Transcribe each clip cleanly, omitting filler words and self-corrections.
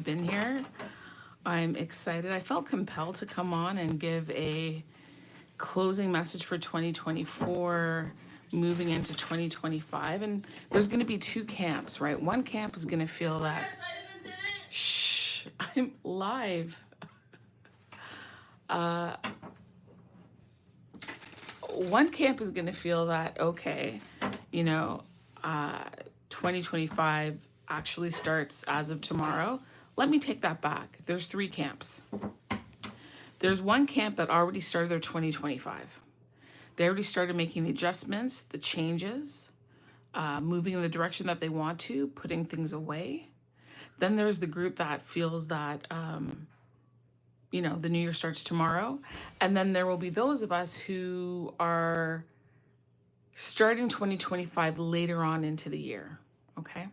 I've been here. I'm excited. I felt compelled to come on and give a closing message for 2024, moving into 2025. And there's going to be two camps, right? One camp is going to feel that, shh, I'm live. One camp is going to feel that, okay, you know, 2025 actually starts as of tomorrow. Let me take that back. There's three camps. There's one camp that already started their 2025. They already started making the adjustments, the changes, moving in the direction that they want to, putting things away. Then there's the group that feels that, you know, the new year starts tomorrow. And then there will be those of us who are starting 2025 later on into the year, okay?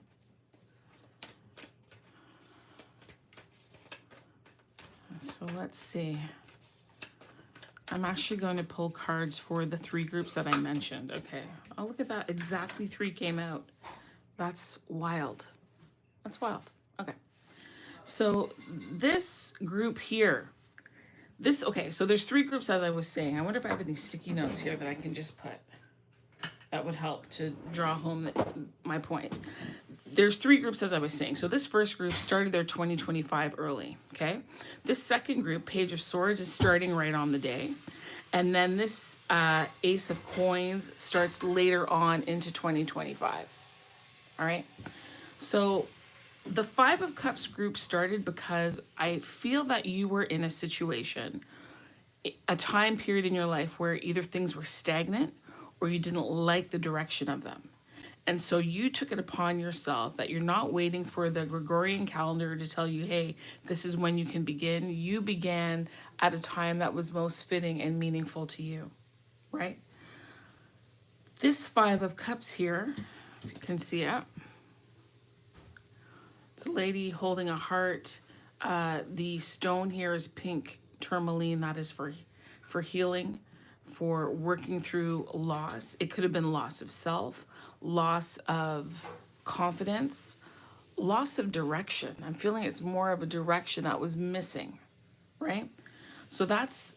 So let's see. I'm actually going to pull cards for the three groups that I mentioned. Okay. Oh, look at that. Exactly three came out. That's wild. That's wild. Okay. So this group here, okay, so there's three groups as I was saying. I wonder if I have any sticky notes here that I can just put. That would help to draw home my point. There's three groups as I was saying. So this first group started their 2025 early, okay? This second group, Page of Swords, is starting right on the day. And then this Ace of Coins starts later on into 2025, all right? So the Five of Cups group started because I feel that you were in a situation, a time period in your life where either things were stagnant or you didn't like the direction of them. And so you took it upon yourself that you're not waiting for the Gregorian calendar to tell you, hey, this is when you can begin. You began at a time that was most fitting and meaningful to you, right? This Five of Cups here, if you can see it, it's a lady holding a heart. The stone here is pink tourmaline. That is for healing, for working through loss. It could have been loss of self, loss of confidence, loss of direction. I'm feeling it's more of a direction that was missing, right? So that's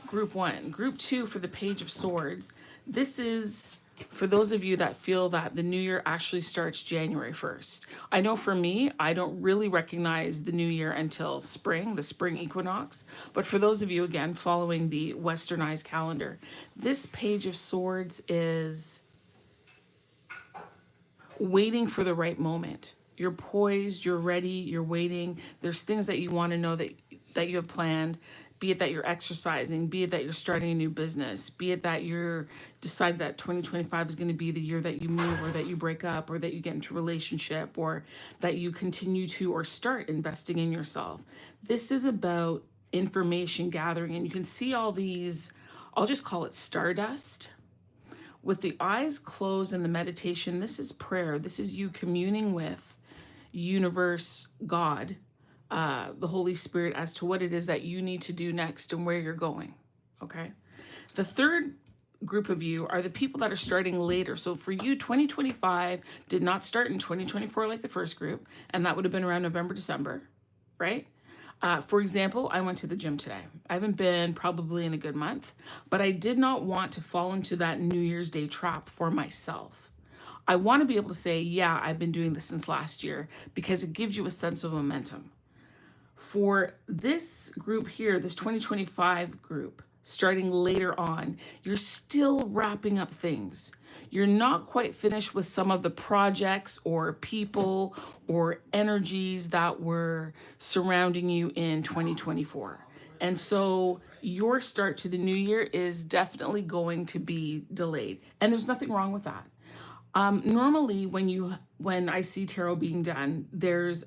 group one. Group two for the Page of Swords. This is for those of you that feel that the new year actually starts January 1st. I know for me, I don't really recognize the new year until spring, the spring equinox. But for those of you, again, following the westernized calendar, this Page of Swords is waiting for the right moment. You're poised, you're ready, you're waiting. There's things that you want to know that you have planned, be it that you're exercising, be it that you're starting a new business, be it that you're decided that 2025 is going to be the year that you move or that you break up or that you get into a relationship or that you continue to or start investing in yourself. This is about information gathering, and you can see all these, I'll just call it stardust. With the eyes closed in the meditation, this is prayer. This is you communing with universe, God, the Holy Spirit, as to what it is that you need to do next and where you're going, okay? The third group of you are the people that are starting later. So for you, 2025 did not start in 2024 like the first group, and that would have been around November, December, right? For example, I went to the gym today. I haven't been probably in a good month, but I did not want to fall into that New Year's Day trap for myself. I want to be able to say, yeah, I've been doing this since last year, because it gives you a sense of momentum. For this group here, this 2025 group, starting later on, you're still wrapping up things. You're not quite finished with some of the projects or people or energies that were surrounding you in 2024. And so your start to the new year is definitely going to be delayed. And there's nothing wrong with that. Normally when I see tarot being done, there's,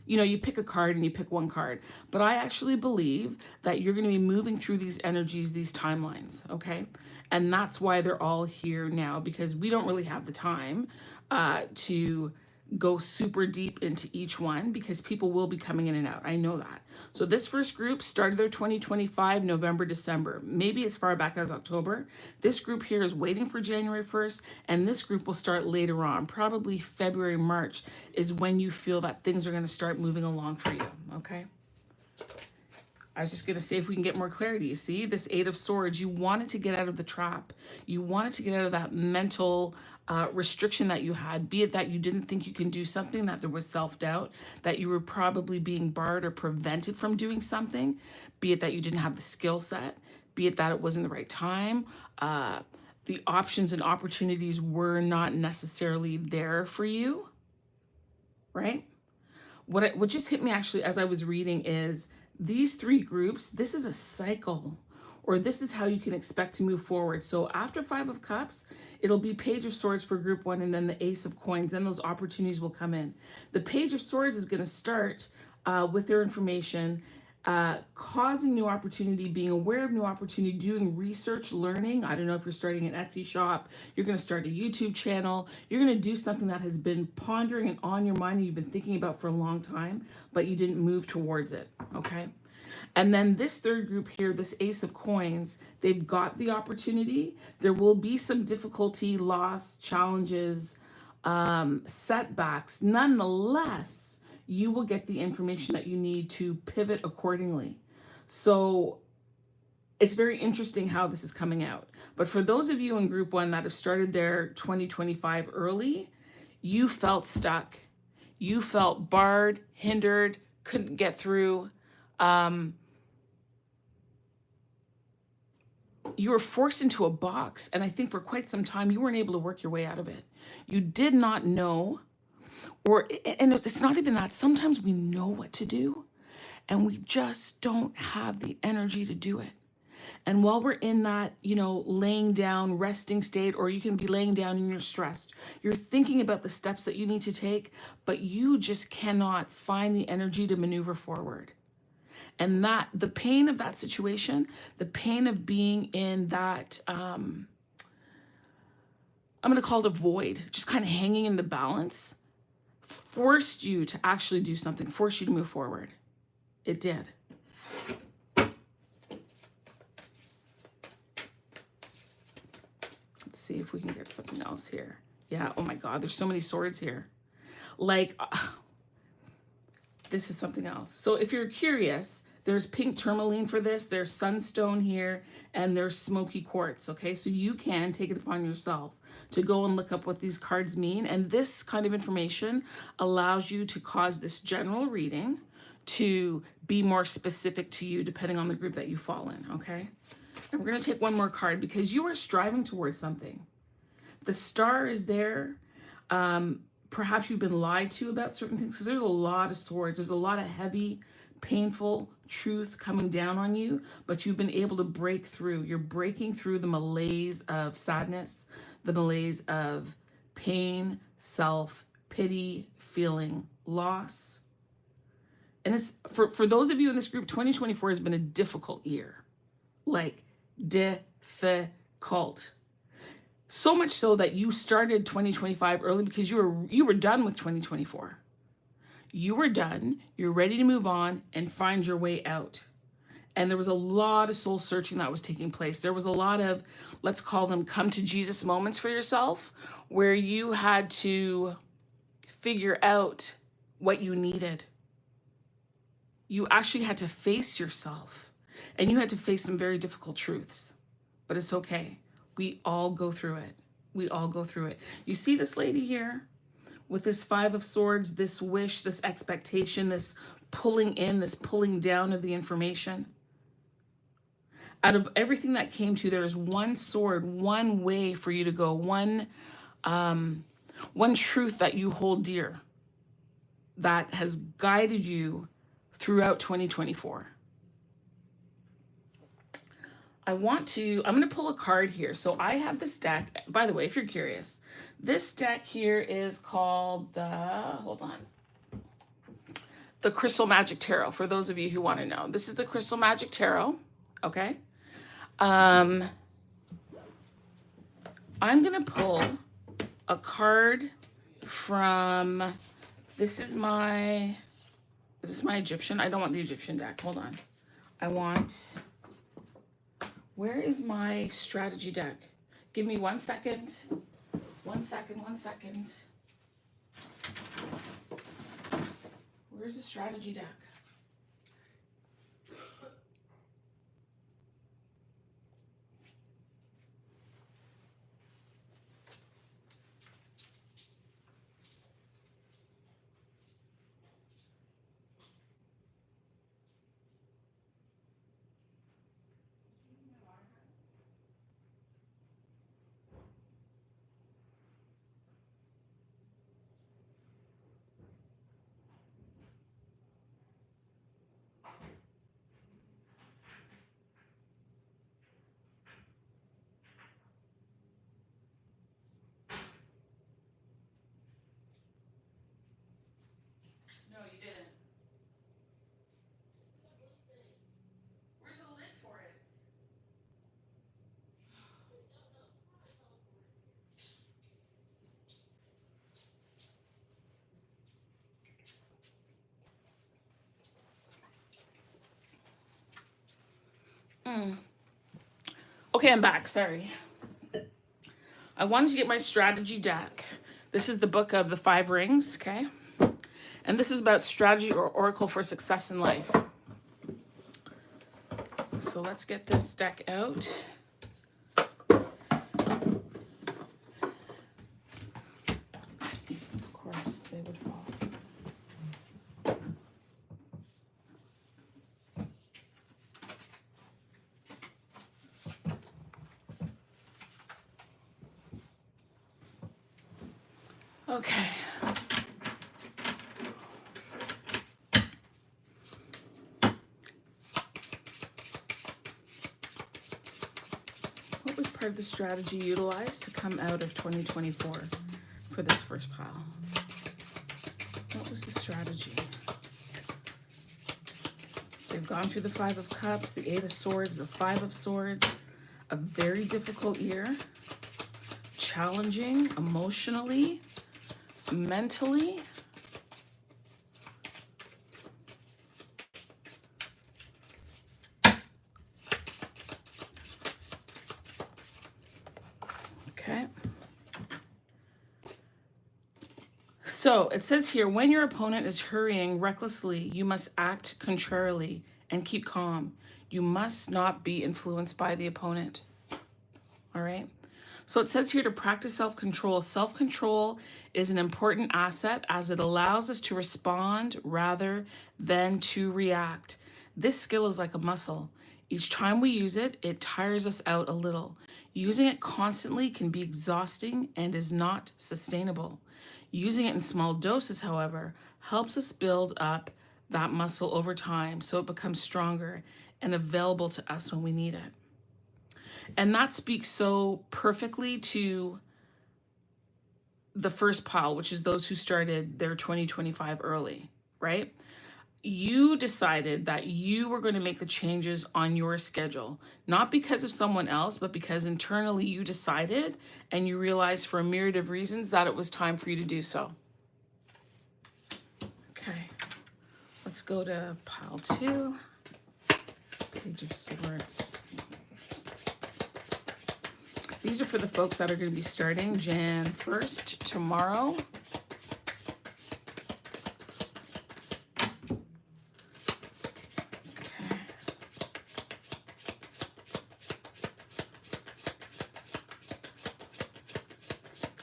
you pick a card and you pick one card, but I actually believe that you're going to be moving through these energies, these timelines. Okay. And that's why they're all here now, because we don't really have the time, to go super deep into each one because people will be coming in and out. I know that. So this first group started their 2025 November, December, maybe as far back as October. This group here is waiting for January 1st, and this group will start later on, probably February, March is when you feel that things are going to start moving along for you, okay? I was just going to say if we can get more clarity. You see, this Eight of Swords, you wanted to get out of the trap. You wanted to get out of that mental restriction that you had, be it that you didn't think you can do something, that there was self-doubt, that you were probably being barred or prevented from doing something, be it that you didn't have the skill set, be it that it wasn't the right time. The options and opportunities were not necessarily there for you, right? What just hit me actually as I was reading is these three groups, this is a cycle, or this is how you can expect to move forward. So after Five of Cups, it'll be Page of Swords for group one, and then the Ace of Coins, then those opportunities will come in. The Page of Swords is going to start with their information, causing new opportunity, being aware of new opportunity, doing research, learning. I don't know if you're starting an Etsy shop, you're going to start a YouTube channel, you're going to do something that has been pondering and on your mind and you've been thinking about for a long time, but you didn't move towards it, okay? And then this third group here, this Ace of Coins, they've got the opportunity. There will be some difficulty, loss, challenges, setbacks. Nonetheless, you will get the information that you need to pivot accordingly. So it's very interesting how this is coming out. But for those of you in group one that have started their 2025 early, you felt stuck. You felt barred, hindered, couldn't get through. You were forced into a box. And I think for quite some time, you weren't able to work your way out of it. You did not know, and it's not even that. Sometimes we know what to do and we just don't have the energy to do it. And while we're in that, laying down, resting state, or you can be laying down and you're stressed, you're thinking about the steps that you need to take, but you just cannot find the energy to maneuver forward. And that the pain of that situation, the pain of being in that, I'm going to call it a void, just kind of hanging in the balance, forced you to actually do something, forced you to move forward. It did. Let's see if we can get something else here. Yeah, oh my God, there's so many swords here. Like, this is something else. So if you're curious, there's pink tourmaline for this, there's sunstone here, and there's smoky quartz, okay? So you can take it upon yourself to go and look up what these cards mean. And this kind of information allows you to cause this general reading to be more specific to you depending on the group that you fall in, okay? And we're gonna take one more card because you are striving towards something. The star is there. Perhaps you've been lied to about certain things because there's a lot of swords. There's a lot of heavy, painful truth coming down on you, but you've been able to break through. You're breaking through the malaise of sadness, the malaise of pain, self-pity, feeling loss. And it's for those of you in this group, 2024 has been a difficult year. Like difficult. So much so that you started 2025 early because you were done with 2024. You were done, you're ready to move on and find your way out. And there was a lot of soul searching that was taking place. There was a lot of, let's call them come to Jesus moments for yourself, where you had to figure out what you needed. You actually had to face yourself, and you had to face some very difficult truths, but it's okay. We all go through it. We all go through it. You see this lady here with this Five of Swords, this wish, this expectation, this pulling in, this pulling down of the information. Out of everything that came to you, there is one sword, one way for you to go, one truth that you hold dear that has guided you throughout 2024. I'm going to pull a card here. So I have this deck. By the way, if you're curious, this deck here is called the Crystal Magic Tarot, for those of you who want to know. This is the Crystal Magic Tarot, okay? I'm going to pull a card from, this is my Egyptian? I don't want the Egyptian deck. Hold on. I want, where is my strategy deck? Give me 1 second. 1 second, 1 second. Where's the strategy deck? No, you didn't. Where's the lid for it? Okay, I'm back. Sorry. I wanted to get my strategy deck. This is the book of the 5 rings, okay? And this is about strategy or oracle for success in life. So let's get this deck out. Of course, they would fall. Okay. What was part of the strategy utilized to come out of 2024 for this first pile? What was the strategy? They've gone through the 5 of Cups, the 8 of Swords, the 5 of Swords. A very difficult year. Challenging emotionally, mentally. Okay. So it says here, when your opponent is hurrying recklessly, you must act contrarily and keep calm. You must not be influenced by the opponent. All right. So it says here to practice self-control. Self-control is an important asset as it allows us to respond rather than to react. This skill is like a muscle. Each time we use it, it tires us out a little. Using it constantly can be exhausting and is not sustainable. Using it in small doses, however, helps us build up that muscle over time so it becomes stronger and available to us when we need it. And that speaks so perfectly to the first pile, which is those who started their 2025 early, right? You decided that you were going to make the changes on your schedule, not because of someone else, but because internally you decided and you realized for a myriad of reasons that it was time for you to do so. Okay, let's go to pile 2, Page of Swords. These are for the folks that are going to be starting Jan 1st, tomorrow. Okay.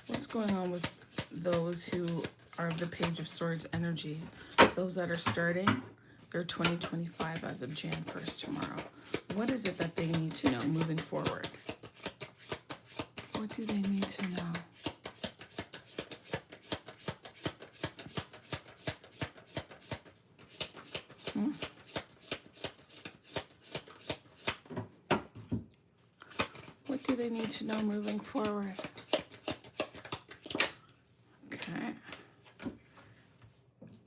What's going on with those who are of the Page of Swords energy? Those that are starting their 2025 as of Jan 1st, tomorrow. What is it that they need to know moving forward? What do they need to know? What do they need to know moving forward? Okay.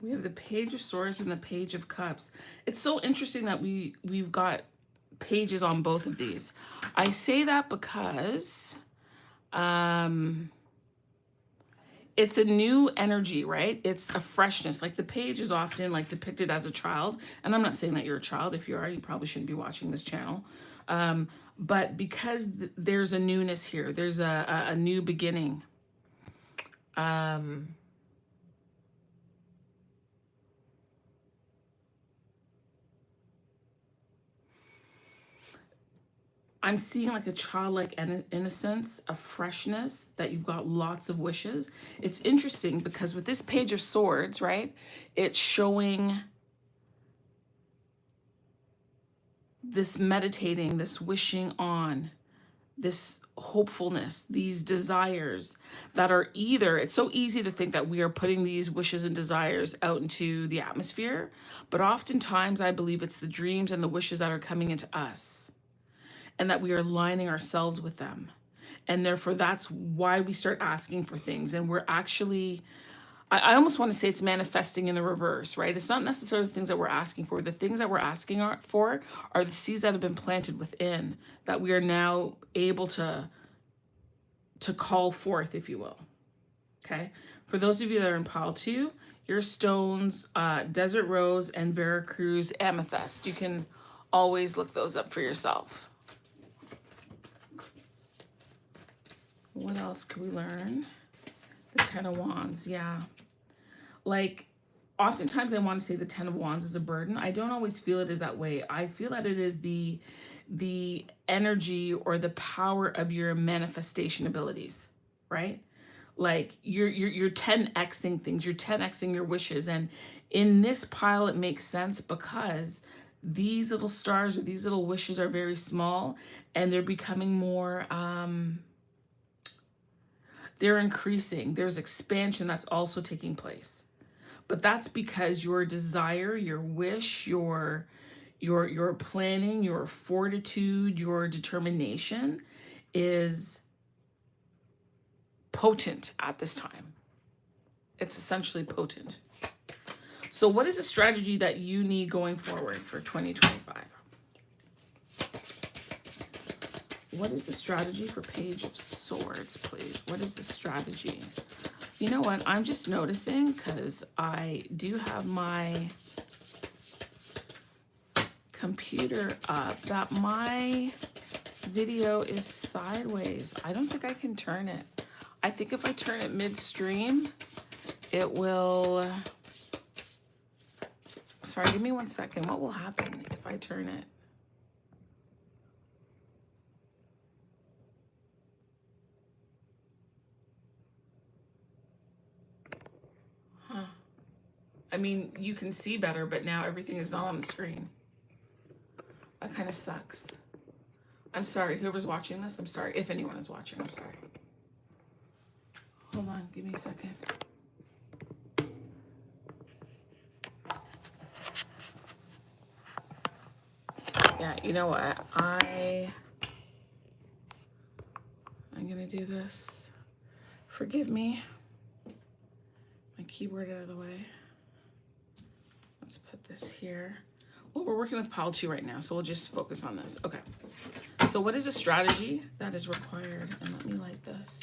We have the Page of Swords and the Page of Cups. It's so interesting that we've got pages on both of these. I say that because it's a new energy, right? It's a freshness. Like the page is often like depicted as a child. And I'm not saying that you're a child. If you are, you probably shouldn't be watching this channel. But because there's a newness here, there's a new beginning. I'm seeing like a childlike innocence, a freshness, that you've got lots of wishes. It's interesting because with this Page of Swords, right, it's showing this meditating, this wishing on, this hopefulness, these desires that are either, it's so easy to think that we are putting these wishes and desires out into the atmosphere, but oftentimes I believe it's the dreams and the wishes that are coming into us, and that we are aligning ourselves with them. And therefore, that's why we start asking for things. And we're actually, I almost want to say it's manifesting in the reverse, right? It's not necessarily the things that we're asking for. The things that we're asking for are the seeds that have been planted within, that we are now able to call forth, if you will. Okay? For those of you that are in pile 2, your stones, Desert Rose and Veracruz Amethyst. You can always look those up for yourself. What else can we learn? The Ten of Wands, yeah. Like, oftentimes I want to say the Ten of Wands is a burden. I don't always feel it is that way. I feel that it is the energy or the power of your manifestation abilities, right? Like you're 10xing things, you're 10xing your wishes. And in this pile, it makes sense because these little stars or these little wishes are very small, and they're becoming more, they're increasing. There's expansion that's also taking place. But that's because your desire, your wish, your planning, your fortitude, your determination is potent at this time. It's essentially potent. So what is a strategy that you need going forward for 2025? What is the strategy for Page of Swords, please? What is the strategy? You know what? I'm just noticing, because I do have my computer up, that my video is sideways. I don't think I can turn it. I think if I turn it midstream, it will... Sorry, give me 1 second. What will happen if I turn it? I mean, you can see better, but now everything is not on the screen. That kind of sucks. I'm sorry, whoever's watching this, I'm sorry. If anyone is watching, I'm sorry. Hold on, give me a second. Yeah, you know what? I'm gonna do this. Forgive me. My keyboard out of the way. Let's put this here. Well, we're working with pile 2 right now, so we'll just focus on this. Okay. So what is a strategy that is required? And let me light this.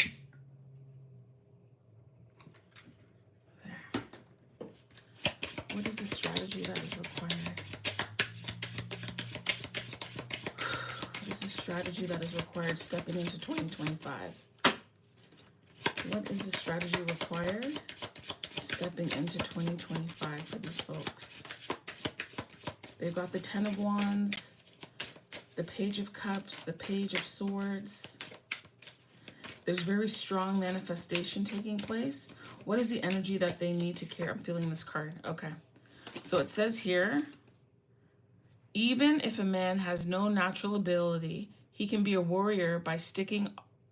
There. What is the strategy that is required? What is the strategy that is required stepping into 2025? What is the strategy required stepping into 2025 for these folks? They've got the Ten of Wands, the Page of Cups, the Page of Swords. There's very strong manifestation taking place. What is the energy that they need to care? I'm feeling this card. Okay. So it says here, even if a man has no natural ability, he can be a warrior by sticking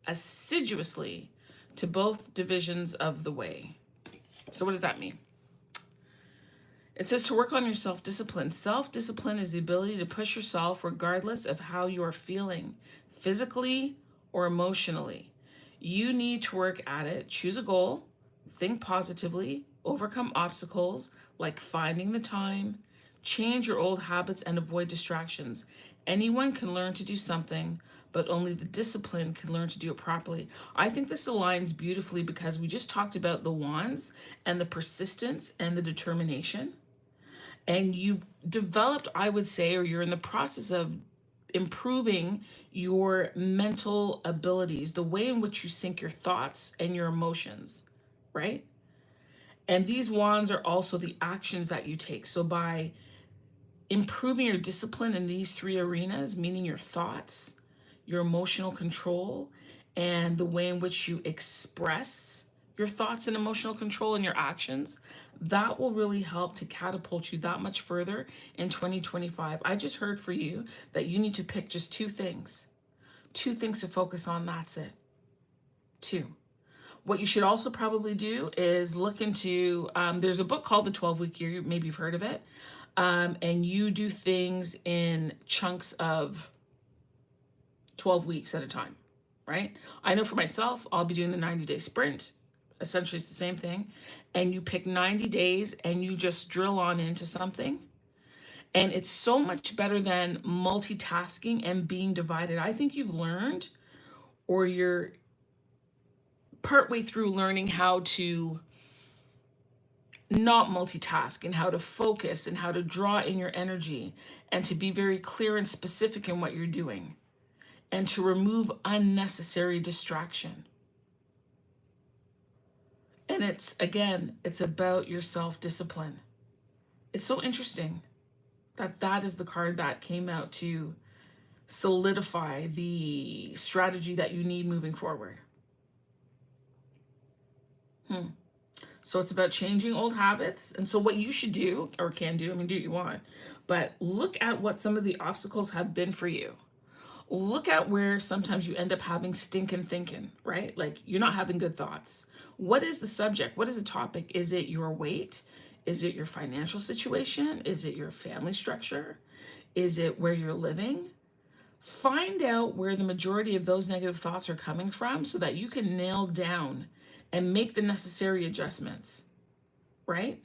assiduously to both divisions of the way. So what does that mean? It says to work on your self-discipline. Self-discipline is the ability to push yourself regardless of how you are feeling, physically or emotionally. You need to work at it. Choose a goal, think positively, overcome obstacles like finding the time, change your old habits and avoid distractions. Anyone can learn to do something, but only the discipline can learn to do it properly. I think this aligns beautifully because we just talked about the wands and the persistence and the determination. And you've developed, I would say, or you're in the process of improving your mental abilities, the way in which you sync your thoughts and your emotions, right? And these wands are also the actions that you take. So by improving your discipline in these three arenas, meaning your thoughts, your emotional control, and the way in which you express your thoughts and emotional control in your actions, that will really help to catapult you that much further in 2025. I just heard for you that you need to pick just two things to focus on. That's it. Two. What you should also probably do is look into, there's a book called The 12-Week Year, maybe you've heard of it, and you do things in chunks of 12 weeks at a time, right? I know for myself, I'll be doing the 90-day sprint. Essentially, it's the same thing. And you pick 90 days and you just drill on into something. And it's so much better than multitasking and being divided. I think you've learned, or you're partway through learning how to not multitask and how to focus and how to draw in your energy and to be very clear and specific in what you're doing and to remove unnecessary distraction. And it's, again, it's about your self-discipline. It's so interesting that that is the card that came out to solidify the strategy that you need moving forward. So it's about changing old habits. And so what you should do, or can do, I mean, do what you want, but look at what some of the obstacles have been for you. Look at where sometimes you end up having stinking thinking, right? Like you're not having good thoughts. What is the subject? What is the topic? Is it your weight? Is it your financial situation? Is it your family structure? Is it where you're living? Find out where the majority of those negative thoughts are coming from so that you can nail down and make the necessary adjustments, right?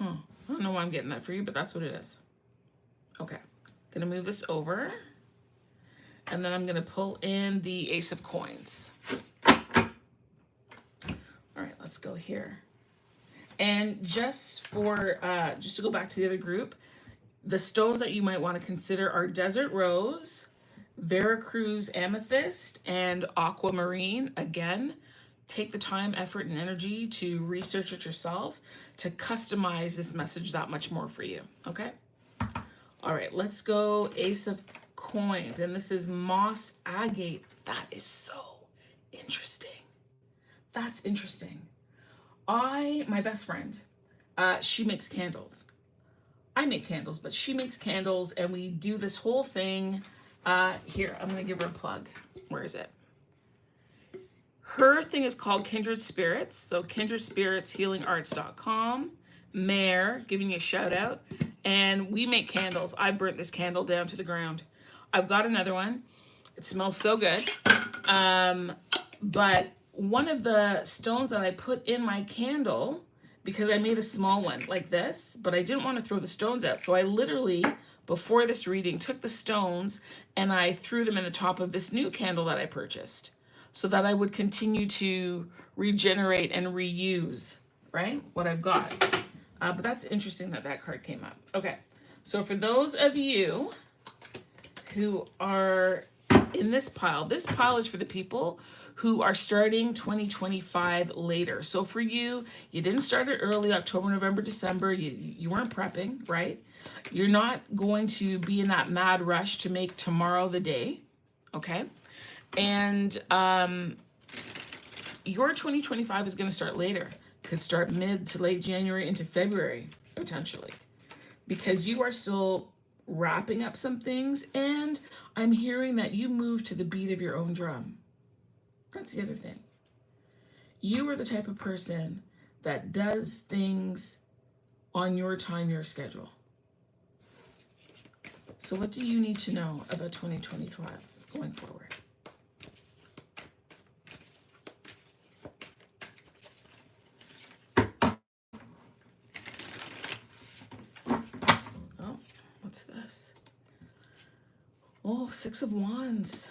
I don't know why I'm getting that for you, but that's what it is. Okay, gonna move this over. And then I'm gonna pull in the Ace of Coins. All right, let's go here. And just to go back to the other group, the stones that you might want to consider are Desert Rose, Veracruz Amethyst, and Aquamarine. Again, take the time, effort, and energy to research it yourself to customize this message that much more for you, okay? All right, let's go Ace of Coins, and this is Moss Agate. That is so interesting. That's interesting. My best friend, she makes candles. I make candles, but she makes candles, and we do this whole thing. Here, I'm gonna give her a plug. Where is it? Her thing is called Kindred Spirits. So kindredspiritshealingarts.com. Mare, giving you a shout out. And we make candles. I burnt this candle down to the ground. I've got another one. It smells so good. But one of the stones that I put in my candle, because I made a small one like this, but I didn't want to throw the stones out. So I literally, before this reading, took the stones and I threw them in the top of this new candle that I purchased so that I would continue to regenerate and reuse, right, what I've got. But that's interesting that that card came up. Okay, so for those of you who are in this pile is for the people who are starting 2025 later. So for you, you didn't start it early, October, November, December. You weren't prepping, right? You're not going to be in that mad rush to make tomorrow the day, okay? And your 2025 is going to start later. Could start mid to late January into February, potentially, because you are still wrapping up some things, and I'm hearing that you move to the beat of your own drum. That's the other thing. You are the type of person that does things on your time, your schedule. So what do you need to know about 2025 going forward? What's this? Oh, Six of Wands.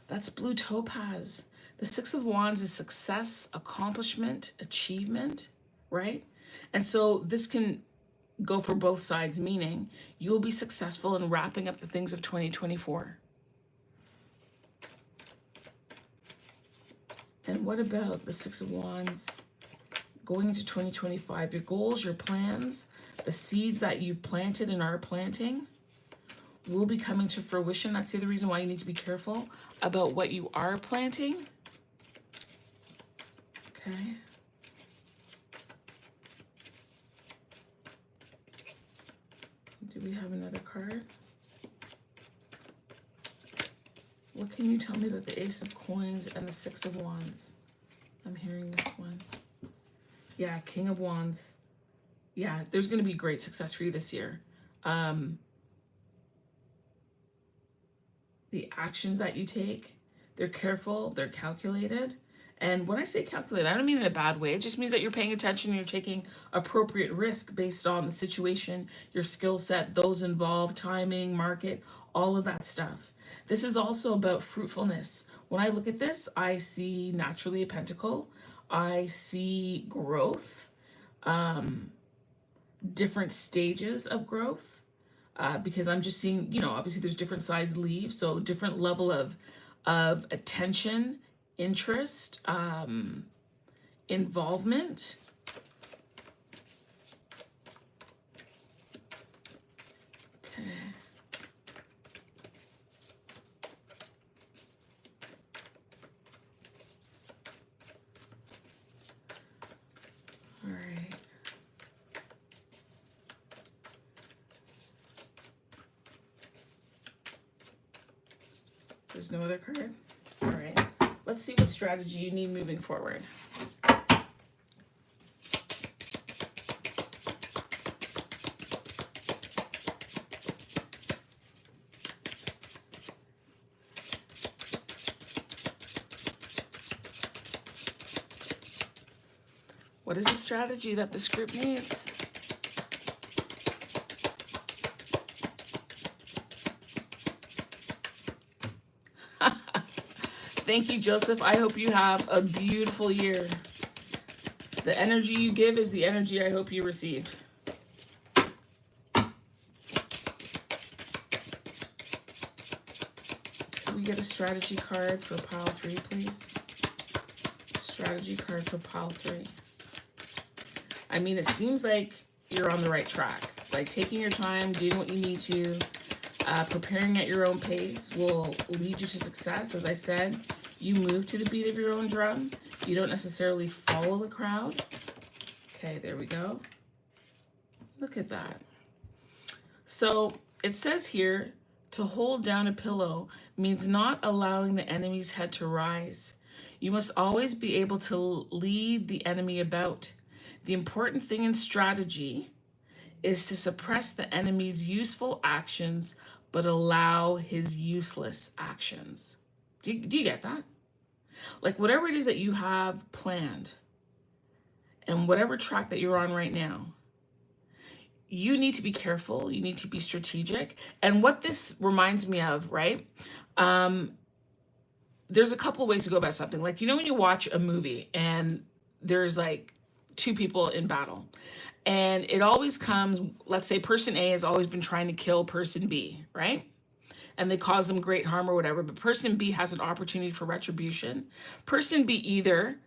That's blue topaz. The Six of Wands is success, accomplishment, achievement, right? And so this can go for both sides, meaning you will be successful in wrapping up the things of 2024. And what about the Six of Wands going into 2025? Your goals, your plans, the seeds that you've planted and are planting will be coming to fruition. That's the other reason why you need to be careful about what you are planting. Okay. Do we have another card? What can you tell me about the Ace of Coins and the Six of Wands? I'm hearing this one. Yeah, King of Wands. Yeah, there's going to be great success for you this year. The actions that you take, they're careful, they're calculated. And when I say calculate, I don't mean in a bad way. It just means that you're paying attention, you're taking appropriate risk based on the situation, your skill set, those involved, timing, market, all of that stuff. This is also about fruitfulness. When I look at this, I see naturally a pentacle. I see growth, different stages of growth, because I'm just seeing, obviously there's different sized leaves, so different level of attention, interest, involvement. Okay. All right. There's no other card? All right. Let's see what strategy you need moving forward. What is the strategy that this group needs? Thank you, Joseph. I hope you have a beautiful year. The energy you give is the energy I hope you receive. Can we get a strategy card for pile 3, please? Strategy card for pile 3. I mean, it seems like you're on the right track. Like taking your time, doing what you need to, preparing at your own pace will lead you to success. As I said, you move to the beat of your own drum. You don't necessarily follow the crowd. Okay, there we go. Look at that. So it says here, to hold down a pillow means not allowing the enemy's head to rise. You must always be able to lead the enemy about. The important thing in strategy is to suppress the enemy's useful actions, but allow his useless actions. Do you get that? Like whatever it is that you have planned and whatever track that you're on right now, you need to be careful. You need to be strategic. And what this reminds me of, right? There's a couple of ways to go about something. Like, when you watch a movie and there's like two people in battle and it always comes, let's say person A has always been trying to kill person B, right? And they cause them great harm or whatever, but person B has an opportunity for retribution. Person B either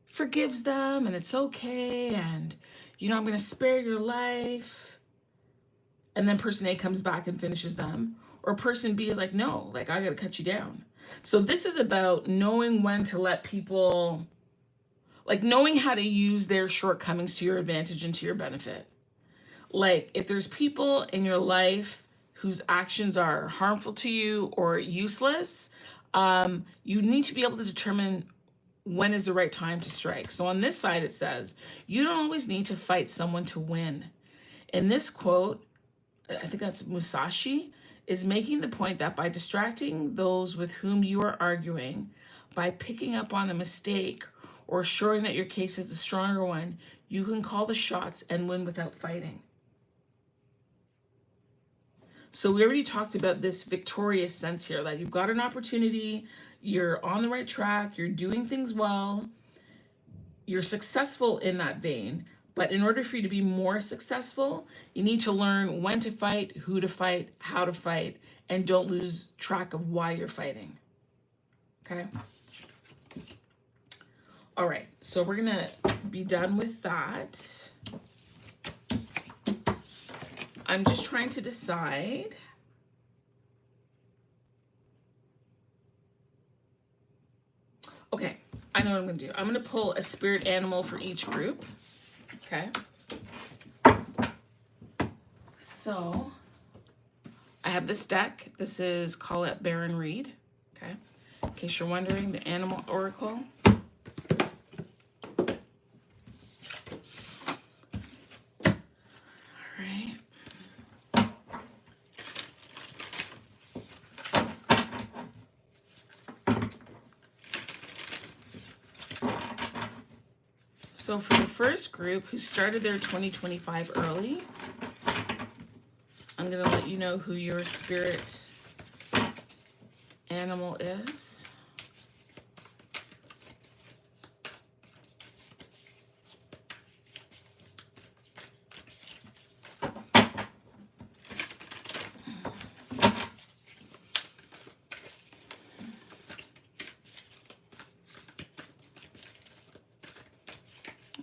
forgives them and it's okay and, I'm going to spare your life. And then person A comes back and finishes them. Or person B is like, no, like I got to cut you down. So this is about knowing when to let people, like knowing how to use their shortcomings to your advantage and to your benefit. Like if there's people in your life whose actions are harmful to you or useless, you need to be able to determine when is the right time to strike. So on this side, it says, you don't always need to fight someone to win. In this quote, I think that's Musashi, is making the point that by distracting those with whom you are arguing, by picking up on a mistake or showing that your case is the stronger one, you can call the shots and win without fighting. So we already talked about this victorious sense here, that you've got an opportunity, you're on the right track, you're doing things well, you're successful in that vein. But in order for you to be more successful, you need to learn when to fight, who to fight, how to fight, and don't lose track of why you're fighting. Okay? All right, so we're gonna be done with that. I'm just trying to decide. Okay, I know what I'm gonna do. I'm gonna pull a spirit animal for each group. Okay. So I have this deck. This is Colette Baron Reed. Okay. In case you're wondering, the animal oracle. So for the first group who started their 2025 early, I'm going to let you know who your spirit animal is.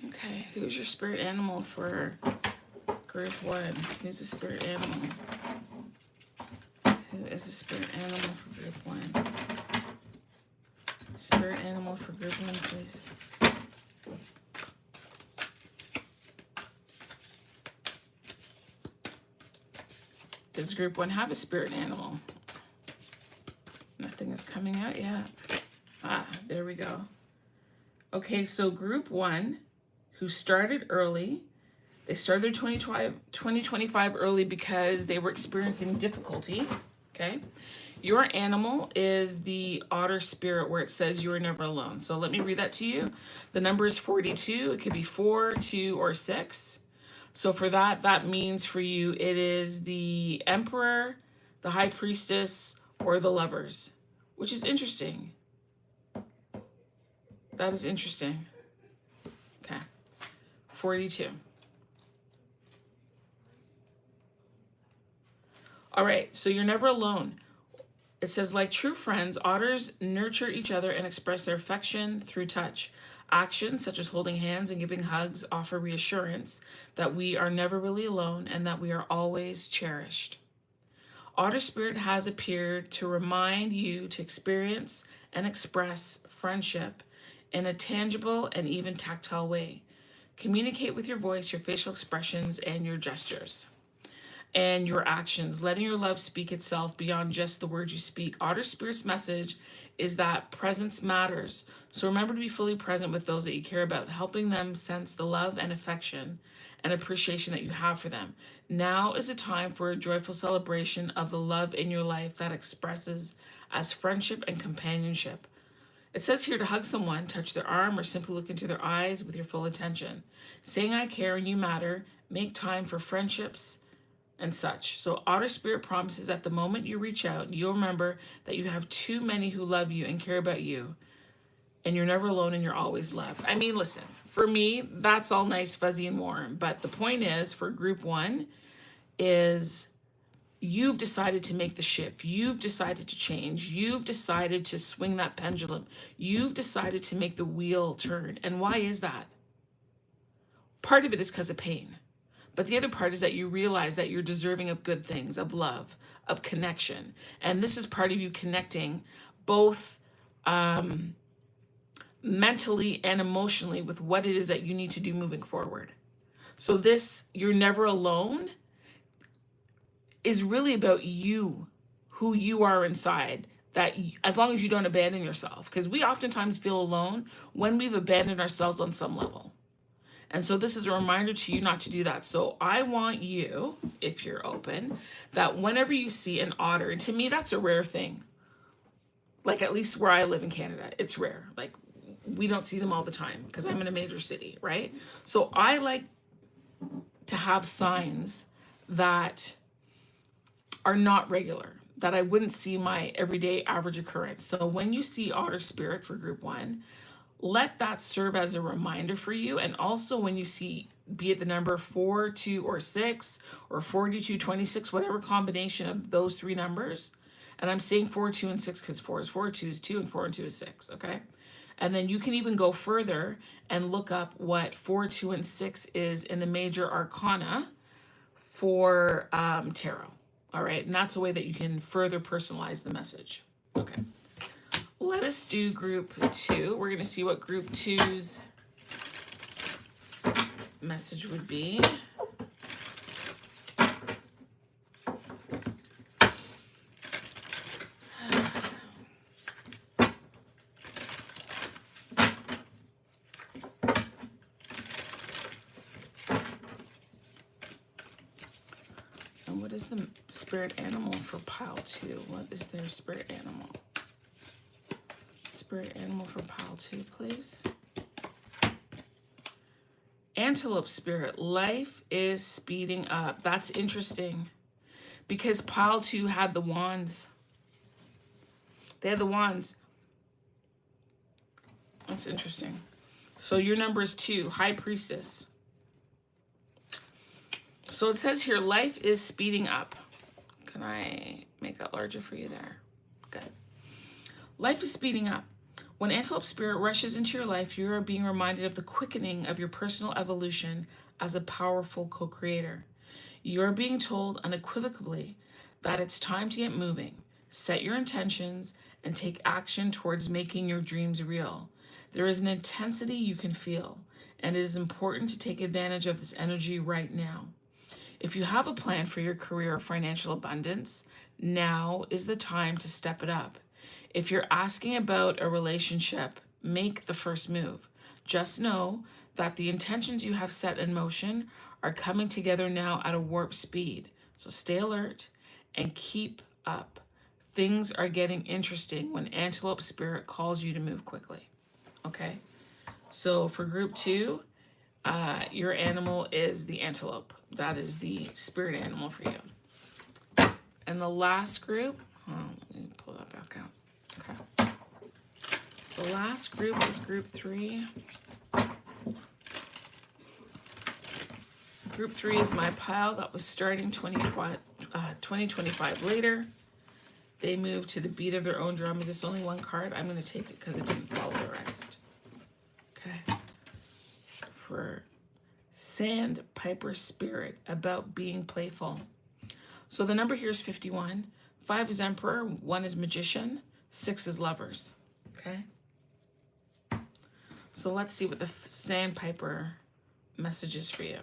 Okay, who's your spirit animal for group 1? Who's the spirit animal? Who is the spirit animal for group 1? Spirit animal for group 1, please. Does group 1 have a spirit animal? Nothing is coming out yet. Ah, there we go. Okay, so group 1, who started early, they started 2025 early because they were experiencing difficulty, okay? Your animal is the otter spirit, where it says you are never alone. So let me read that to you. The number is 42. It could be 4, 2, or 6. So for that, that means for you, it is the emperor, the high priestess, or the lovers, which is interesting. That is interesting. Okay. 42. All right, so you're never alone. It says, like true friends, otters nurture each other and express their affection through touch. Actions such as holding hands and giving hugs offer reassurance that we are never really alone and that we are always cherished. Otter Spirit has appeared to remind you to experience and express friendship in a tangible and even tactile way. Communicate with your voice, your facial expressions, and your gestures. And your actions, letting your love speak itself beyond just the words you speak. Otter Spirit's message is that presence matters. So remember to be fully present with those that you care about, helping them sense the love and affection and appreciation that you have for them. Now is a time for a joyful celebration of the love in your life that expresses as friendship and companionship. It says here to hug someone, touch their arm, or simply look into their eyes with your full attention. Saying I care and you matter, make time for friendships and such. So Otter Spirit promises that the moment you reach out, you'll remember that you have too many who love you and care about you, and you're never alone and you're always loved. I mean, listen, for me, that's all nice, fuzzy, and warm. But the point is, for group 1, is you've decided to make the shift. You've decided to change. You've decided to swing that pendulum. You've decided to make the wheel turn. And why is that? Part of it is because of pain. But the other part is that you realize that you're deserving of good things, of love, of connection. And this is part of you connecting both mentally and emotionally with what it is that you need to do moving forward. So this, you're never alone, is really about you, who you are inside. That as long as you don't abandon yourself, because we oftentimes feel alone when we've abandoned ourselves on some level. And so this is a reminder to you not to do that. So I want you, if you're open, that whenever you see an otter, and to me, that's a rare thing. Like, at least where I live in Canada, it's rare. Like, we don't see them all the time because I'm in a major city, right? So I like to have signs that are not regular, that I wouldn't see my everyday average occurrence. So when you see otter spirit for group 1, let that serve as a reminder for you. And also when you see, be it the number 4, 2, or 6, or 42, 26, whatever combination of those 3 numbers, and I'm saying 4, 2, and 6 because 4 is 4, 2 is 2, and 4 and 2 is 6, okay? And then you can even go further and look up what 4, 2, and 6 is in the major arcana for tarot, all right? And that's a way that you can further personalize the message. Okay. Let us do group 2. We're going to see what group 2's message would be. And what is the spirit animal for pile 2? What is their spirit animal? Spirit animal for pile 2, please. Antelope spirit, life is speeding up. That's interesting because pile 2 had the wands. They had the wands. That's interesting. So your number is 2, high priestess. So it says here, life is speeding up. Can I make that larger for you there? Good. Life is speeding up. When Antelope Spirit rushes into your life, you are being reminded of the quickening of your personal evolution as a powerful co-creator. You are being told unequivocally that it's time to get moving, set your intentions, and take action towards making your dreams real. There is an intensity you can feel, and it is important to take advantage of this energy right now. If you have a plan for your career or financial abundance, now is the time to step it up. If you're asking about a relationship, make the first move. Just know that the intentions you have set in motion are coming together now at a warp speed. So stay alert and keep up. Things are getting interesting when Antelope Spirit calls you to move quickly. Okay? So for group 2, your animal is the antelope. That is the spirit animal for you. And the last group, let me pull that back out. Okay. The last group is group 3. Group 3 is my pile that was starting 2025 later. They moved to the beat of their own drum. Is this only one card? I'm going to take it because it didn't follow the rest. Okay. For Sandpiper Spirit, about being playful. So the number here is 51. 5 is Emperor, 1 is Magician, 6 is Lovers. Okay? So let's see what the Sandpiper message is for you.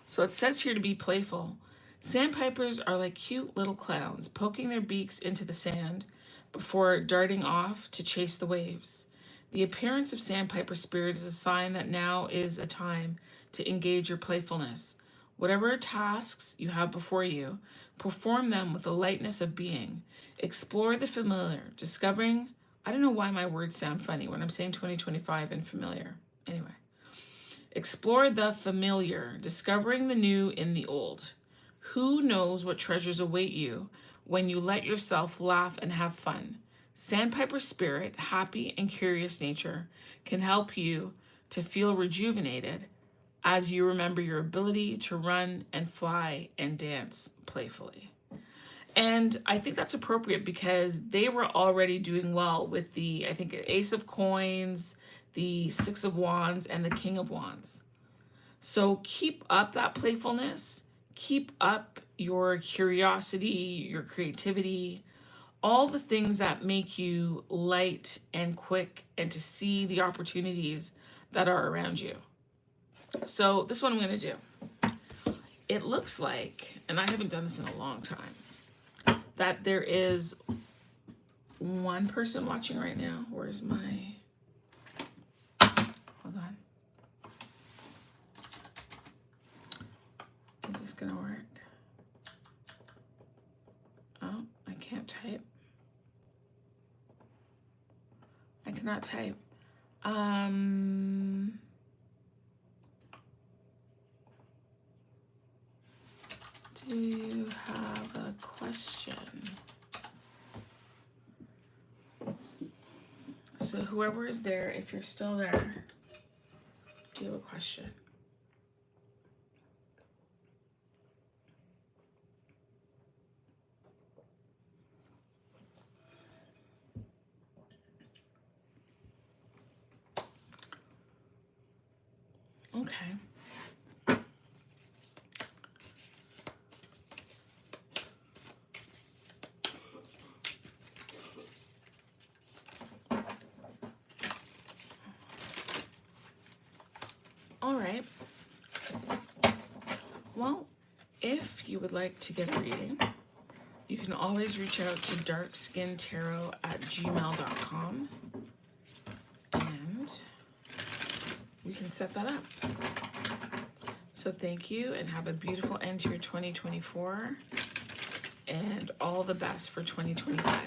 So it says here to be playful. Sandpipers are like cute little clowns, poking their beaks into the sand before darting off to chase the waves. The appearance of Sandpiper Spirit is a sign that now is a time to engage your playfulness. Whatever tasks you have before you, perform them with the lightness of being. Explore the familiar, discovering, I don't know why my words sound funny when I'm saying 2025 and familiar. Anyway, explore the familiar, discovering the new in the old. Who knows what treasures await you when you let yourself laugh and have fun? Sandpiper Spirit, happy and curious nature, can help you to feel rejuvenated as you remember your ability to run and fly and dance playfully. And I think that's appropriate because they were already doing well with the, I think, Ace of Coins, the 6 of Wands, and the King of Wands. So keep up that playfulness, keep up your curiosity, your creativity, all the things that make you light and quick and to see the opportunities that are around you. So this one I'm going to do. It looks like, and I haven't done this in a long time, that there is one person watching right now. Where's my, hold on. Is this going to work? Oh, I can't type. I cannot type. Do you have a question? So whoever is there, if you're still there, do you have a question? Okay. All right. Well, if you would like to get a reading, you can always reach out to darkskintarot@gmail.com and we can set that up. So thank you and have a beautiful end to your 2024 and all the best for 2025.